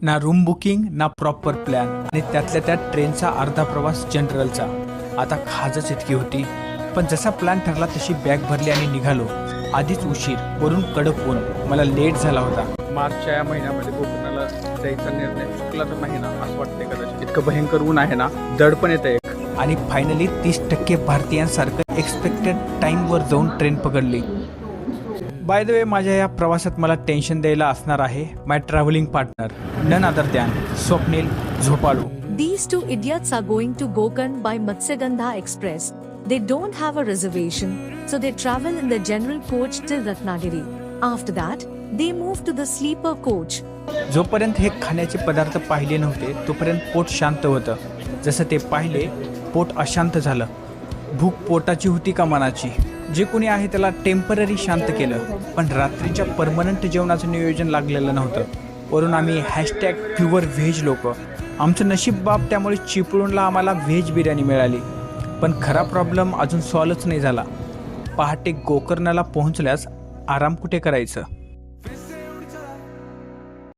ना room booking ना proper plan आणि त्यातल्या त्यात ट्रेनचा अर्धा प्रवास जनरलचा. आता खाजच इतकी होती. पण जसा प्लॅन ठरला तशी बॅग भरली आणि निघालो. आधीच उशीर, वरून कडक ऊन, मला लेट झाला होता. मार्चच्या या महिन्यामध्ये कोकणाला जायचा निर्णय चुकला तर नाही ना असं वाटतंय कदाचित. इतकं भयंकर ऊन आहे ना, दड पण येतं एक. आणि फायनली 30% भारतीयांसारखं एक्सपेक्टेड टाईमवर जाऊन ट्रेन पकडली. बाय द वे, माझ्या या प्रवासात मला टेन्शन द्यायला असणार आहे my travelling partner, none other than Swapnil झोपाळू. These two idiots are going to Gokarn by Matsyagadha Express. They don't have a reservation, so they travel in the general coach till Ratnagiri. After that, they move to the sleeper coach. जोपर्यंत हे खाण्याचे पदार्थ पाहिले नव्हते तोपर्यंत पोट शांत होतं. जसं ते पाहिले, पोट अशांत झालं. भूक पोटाची होती का मनाची? जे कोणी आहे त्याला टेम्पररी शांत केलं, पण रात्रीच्या परमनंट जेवणाचं नियोजन लागलेलं नव्हतं. वरून आम्ही #प्युअर व्हेज लोक. आमचं नशीब बाप, त्यामुळे चिपळूणला आम्हाला व्हेज बिर्याणी मिळाली. पण खरा प्रॉब्लेम अजून सॉल्वच नाही झाला. पहाटे गोकर्णाला पोहोचल्यास आराम कुठे करायचं?